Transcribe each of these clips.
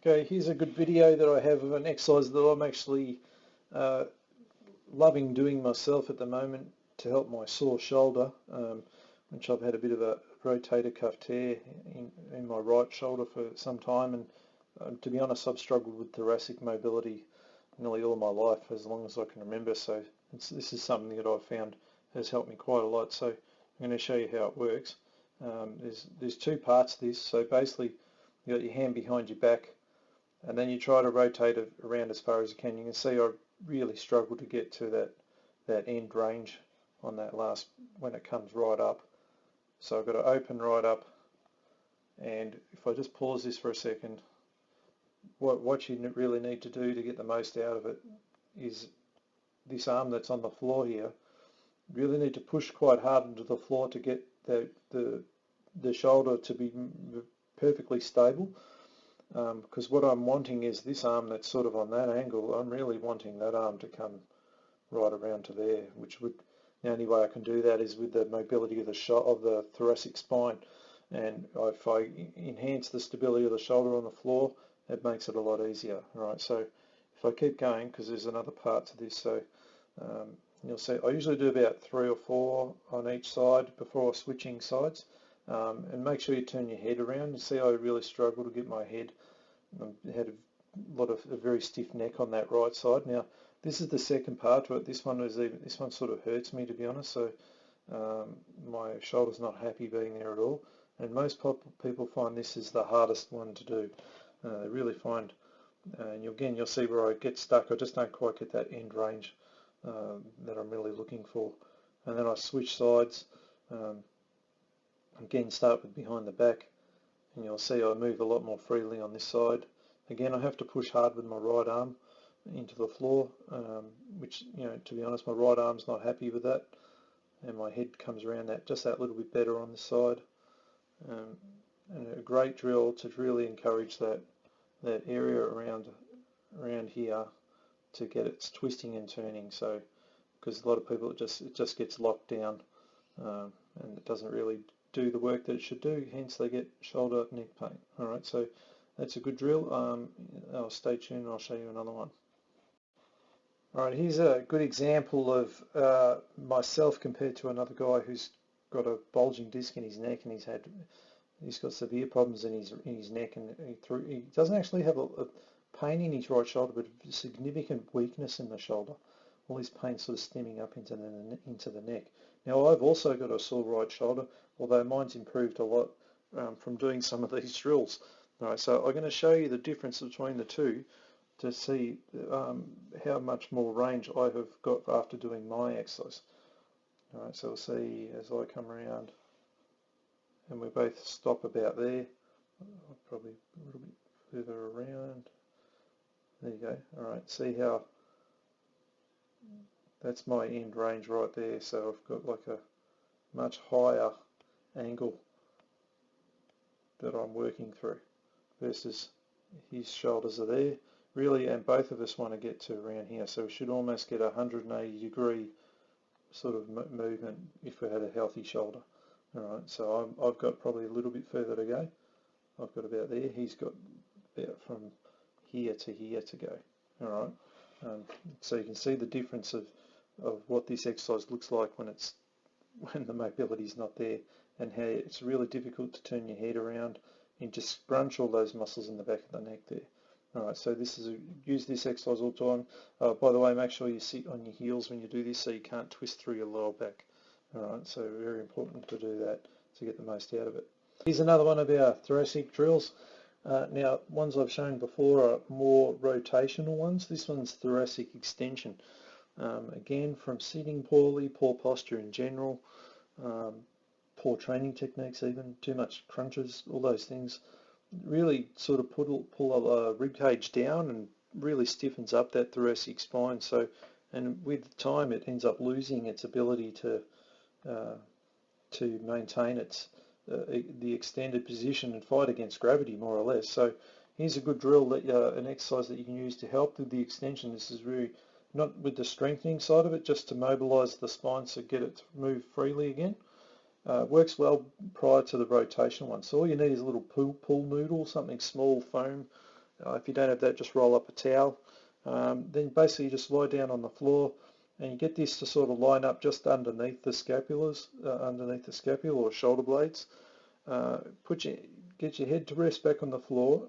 Okay, here's a good video that I have of an exercise that I'm actually loving doing myself at the moment to help my sore shoulder, which I've had a bit of a rotator cuff tear in my right shoulder for some time, and to be honest, I've struggled with thoracic mobility nearly all my life, as long as I can remember, so this is something that I've found has helped me quite a lot. So I'm going to show you how it works. There's two parts to this. So basically you got your hand behind your back, and then you try to rotate it around as far as you can. You can see I really struggle to get to that end range on that last, when it comes right up. So I've got to open right up, and if I just pause this for a second, what you really need to do to get the most out of it is this arm that's on the floor here. You really need to push quite hard into the floor to get the shoulder to be perfectly stable, because what I'm wanting is this arm that's sort of on that angle. I'm really wanting that arm to come right around to there, which would, the only way I can do that is with the mobility of the thoracic spine, and if I enhance the stability of the shoulder on the floor, it makes it a lot easier. Alright, so if I keep going, because there's another part to this, so you'll see I usually do about 3 or 4 on each side before switching sides, and make sure you turn your head around. You see I really struggle to get my head. I had a very stiff neck on that right side. Now this is the second part to it. This one sort of hurts me, to be honest, so my shoulder's not happy being there at all, and most people find this is the hardest one to do. They really find, and you'll see where I get stuck. I just don't quite get that end range that I'm really looking for. And then I switch sides, again start with behind the back, and you'll see I move a lot more freely on this side. Again, I have to push hard with my right arm into the floor, which, to be honest, my right arm's not happy with that, and my head comes around just that little bit better on this side. And a great drill to really encourage that area around here to get its twisting and turning. So, because a lot of people it just gets locked down, and it doesn't really do the work that it should do. Hence, they get shoulder neck pain. All right, so that's a good drill. I'll stay tuned, and I'll show you another one. All right, here's a good example of myself compared to another guy who's got a bulging disc in his neck, and he's got severe problems in his neck, and he doesn't actually have a pain in his right shoulder, but a significant weakness in the shoulder. All his pain sort of stemming up into the neck. Now I've also got a sore right shoulder, although mine's improved a lot from doing some of these drills. All right, so I'm going to show you the difference between the two to see how much more range I have got after doing my exercise. All right, so we'll see as I come around, and we both stop about there. Probably a little bit further around. There you go. All right, see how that's my end range right there. So I've got like a much higher angle that I'm working through versus his shoulders are there really, and both of us want to get to around here. So we should almost get a 180-degree sort of movement if we had a healthy shoulder. Alright, so I've got probably a little bit further to go. I've got about there. He's got about from here to here to go. Alright, so you can see the difference of what this exercise looks like when the mobility is not there, and how it's really difficult to turn your head around and just scrunch all those muscles in the back of the neck there. Alright, so use this exercise all the time. By the way, make sure you sit on your heels when you do this so you can't twist through your lower back. Alright, so very important to do that to get the most out of it. Here's another one of our thoracic drills. Now, ones I've shown before are more rotational ones. This one's thoracic extension. Again, from sitting poorly, poor posture in general, poor training techniques even, too much crunches, all those things, really sort of pull a rib cage down and really stiffens up that thoracic spine. So, and with time it ends up losing its ability to maintain the extended position and fight against gravity, more or less. So here's a good drill, an exercise that you can use to help with the extension. This is really not with the strengthening side of it, just to mobilize the spine so get it to move freely again. Works well prior to the rotation one. So all you need is a little pool noodle, something small, foam, If you don't have that, just roll up a towel. Then basically you just lie down on the floor, and you get this to sort of line up just underneath the scapulas, underneath the scapula or shoulder blades. Get your head to rest back on the floor,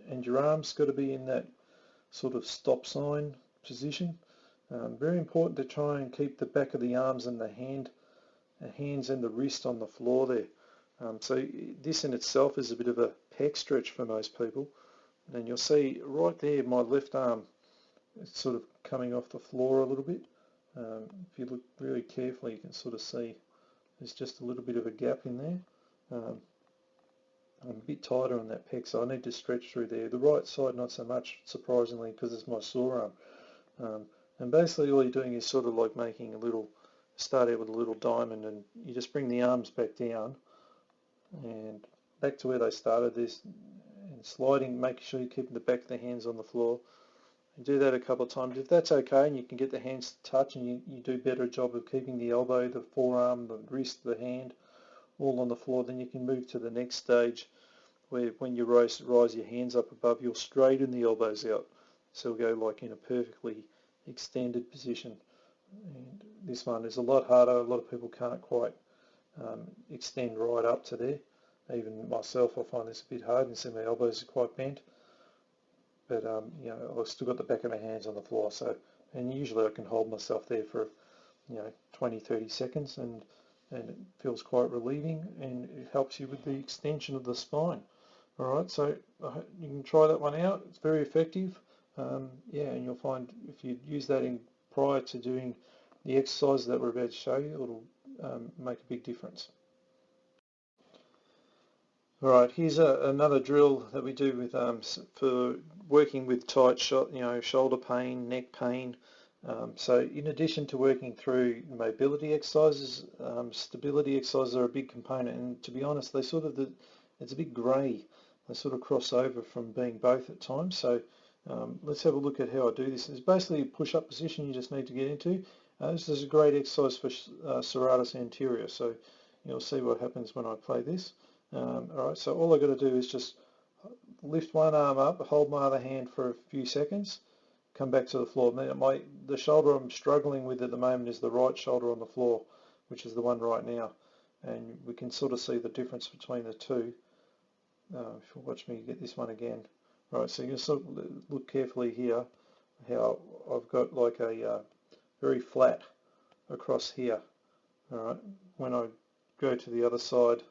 and your arms got to be in that sort of stop sign position. Very important to try and keep the back of the arms and the hands and the wrist on the floor there. So this in itself is a bit of a pec stretch for most people. And you'll see right there my left arm is sort of coming off the floor a little bit. If you look really carefully, you can sort of see there's just a little bit of a gap in there. I'm a bit tighter on that pec, so I need to stretch through there. The right side not so much, surprisingly, because it's my sore arm. And basically all you're doing is sort of like making a little, start out with a little diamond, and you just bring the arms back down and back to where they started this, and sliding, making sure you keep the back of the hands on the floor. And do that a couple of times. If that's okay and you can get the hands to touch, and you do a better job of keeping the elbow, the forearm, the wrist, the hand all on the floor, then you can move to the next stage, where when you rise your hands up above, you'll straighten the elbows out. So we'll go like in a perfectly extended position. And this one is a lot harder. A lot of people can't quite extend right up to there. Even myself, I find this a bit hard, and see my elbows are quite bent. But you know, I've still got the back of my hands on the floor. So, and usually I can hold myself there for 20-30 seconds, and it feels quite relieving, and it helps you with the extension of the spine. Alright, so you can try that one out. It's very effective. Yeah, and you'll find if you use that in prior to doing the exercises that we're about to show you, it'll make a big difference. Alright, here's another drill that we do with for working with tight shoulder pain, neck pain. So in addition to working through mobility exercises, stability exercises are a big component, and to be honest, they sort of it's a bit grey. They sort of cross over from being both at times. So let's have a look at how I do this. It's basically a push-up position you just need to get into. This is a great exercise for serratus anterior, so you'll see what happens when I play this. Alright, so all I've got to do is just lift one arm up, hold my other hand for a few seconds, come back to the floor. The shoulder I'm struggling with at the moment is the right shoulder on the floor, which is the one right now, and we can sort of see the difference between the two. If you watch me get this one again. Right, so you can sort of look carefully here how I've got like a very flat across here. Alright, when I go to the other side,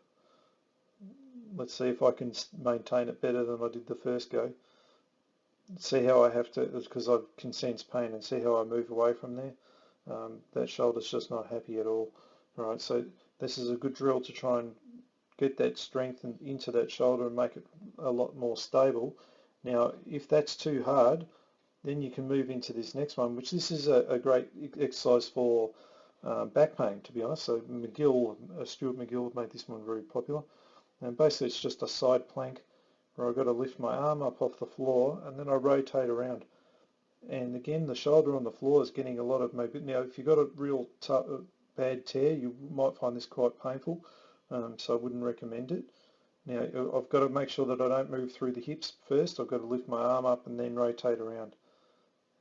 let's see if I can maintain it better than I did the first go. See how I have to, because I can sense pain, and see how I move away from there. That shoulder's just not happy at all. Alright, so this is a good drill to try and get that strength into that shoulder and make it a lot more stable. Now, if that's too hard, then you can move into this next one, which this is a great exercise for back pain, to be honest. So Stuart McGill made this one very popular. And basically it's just a side plank where I've got to lift my arm up off the floor, and then I rotate around. And again, the shoulder on the floor is getting a lot of mobility. Now, if you've got a real bad tear, you might find this quite painful, so I wouldn't recommend it. Now, I've got to make sure that I don't move through the hips first. I've got to lift my arm up and then rotate around.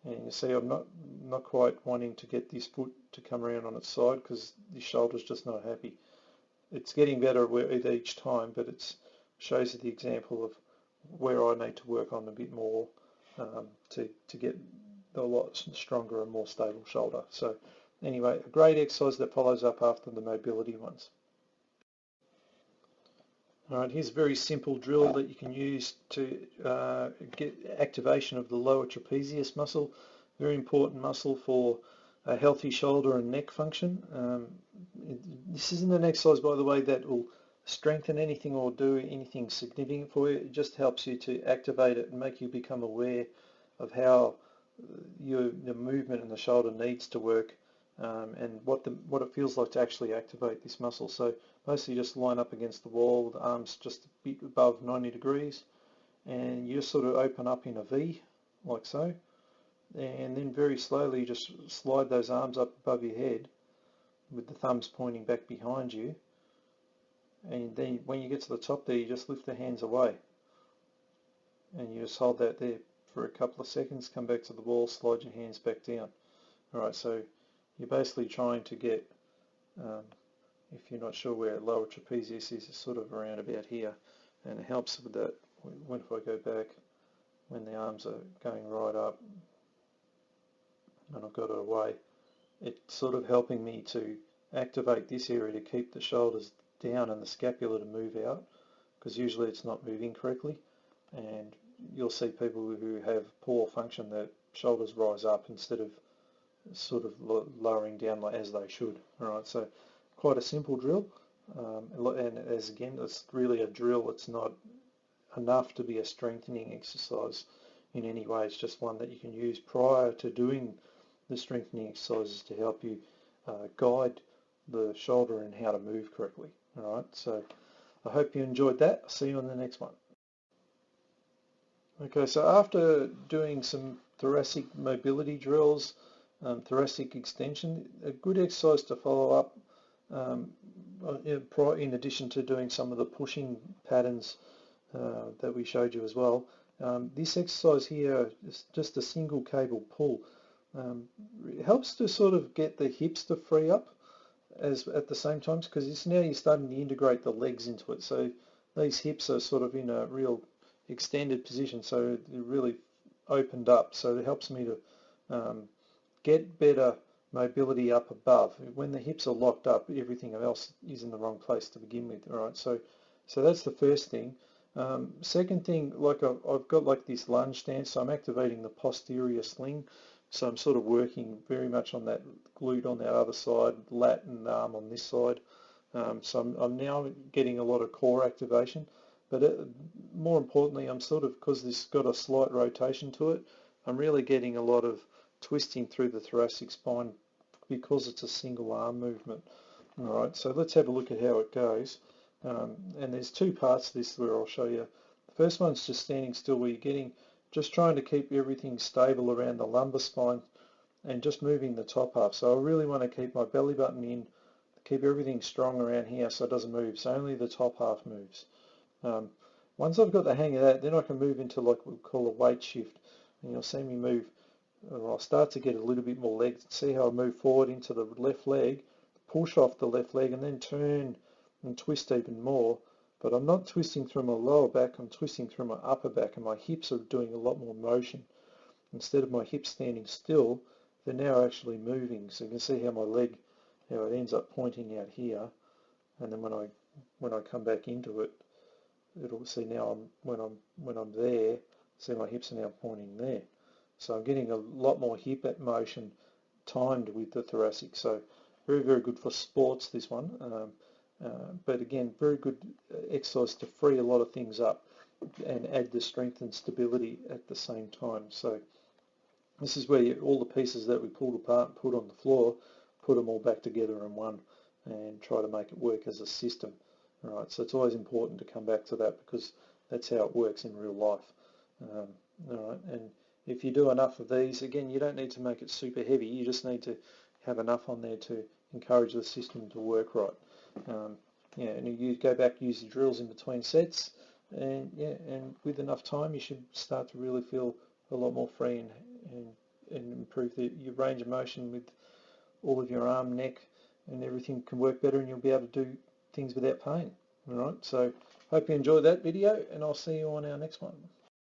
And you see I'm not quite wanting to get this foot to come around on its side, because the shoulder's just not happy. It's getting better with each time, but it shows you the example of where I need to work on a bit more to get a lot stronger and more stable shoulder. So anyway, a great exercise that follows up after the mobility ones. Alright, here's a very simple drill that you can use to get activation of the lower trapezius muscle. Very important muscle for a healthy shoulder and neck function. This isn't an exercise, by the way, that will strengthen anything or do anything significant for you. It just helps you to activate it and make you become aware of how the movement in the shoulder needs to work, and what it feels like to actually activate this muscle. So basically just line up against the wall, the arms just a bit above 90 degrees, and you just sort of open up in a V, like so, and then very slowly just slide those arms up above your head with the thumbs pointing back behind you, and then when you get to the top there, you just lift the hands away. and you just hold that there for a couple of seconds, come back to the wall, slide your hands back down. Alright, so you're basically trying to get, if you're not sure where lower trapezius is, it's sort of around about here, and it helps with that. When if I go back, when the arms are going right up, and I've got it away, it's sort of helping me to activate this area to keep the shoulders down and the scapula to move out, because usually it's not moving correctly, and you'll see people who have poor function that shoulders rise up instead of sort of lowering down like as they should. Alright, so quite a simple drill, and as again, it's really a drill. It's not enough to be a strengthening exercise in any way. It's just one that you can use prior to doing the strengthening exercises to help you guide the shoulder and how to move correctly. Alright, so I hope you enjoyed that. I'll see you on the next one. Okay, so after doing some thoracic mobility drills, thoracic extension, a good exercise to follow up in addition to doing some of the pushing patterns that we showed you as well. This exercise here is just a single cable pull. It helps to sort of get the hips to free up as at the same time, because now you're starting to integrate the legs into it. So these hips are sort of in a real extended position, so they're really opened up. So it helps me to get better mobility up above. When the hips are locked up, everything else is in the wrong place to begin with. All right, so that's the first thing. Second thing, like I've got like this lunge stance, so I'm activating the posterior sling. So I'm sort of working very much on that glute on that other side, lat and arm on this side. So I'm now getting a lot of core activation. But more importantly, I'm sort of, because this has got a slight rotation to it, I'm really getting a lot of twisting through the thoracic spine because it's a single arm movement. Alright, so let's have a look at how it goes. And there's two parts to this where I'll show you. The first one's just standing still, where you're just trying to keep everything stable around the lumbar spine and just moving the top half. So I really want to keep my belly button in, keep everything strong around here so it doesn't move, so only the top half moves. Once I've got the hang of that, then I can move into like what we call a weight shift, and you'll see me move, or I'll start to get a little bit more leg. See how I move forward into the left leg, push off the left leg, and then turn and twist even more. But I'm not twisting through my lower back, I'm twisting through my upper back, and my hips are doing a lot more motion. Instead of my hips standing still, they're now actually moving. So you can see how my leg, how it ends up pointing out here, and then when I come back into it, it'll see now when I'm there, see my hips are now pointing there. So I'm getting a lot more hip motion timed with the thoracic. So very, very good for sports, this one. But again, very good exercise to free a lot of things up and add the strength and stability at the same time. So this is where all the pieces that we pulled apart and put on the floor, put them all back together in one and try to make it work as a system. All right, so it's always important to come back to that, because that's how it works in real life. All right, and if you do enough of these, again, you don't need to make it super heavy. You just need to have enough on there to encourage the system to work right. Yeah, and you go back, use the drills in between sets, and yeah, and with enough time, you should start to really feel a lot more free and improve your range of motion with all of your arm, neck, and everything can work better, and you'll be able to do things without pain. All right, so hope you enjoyed that video, and I'll see you on our next one.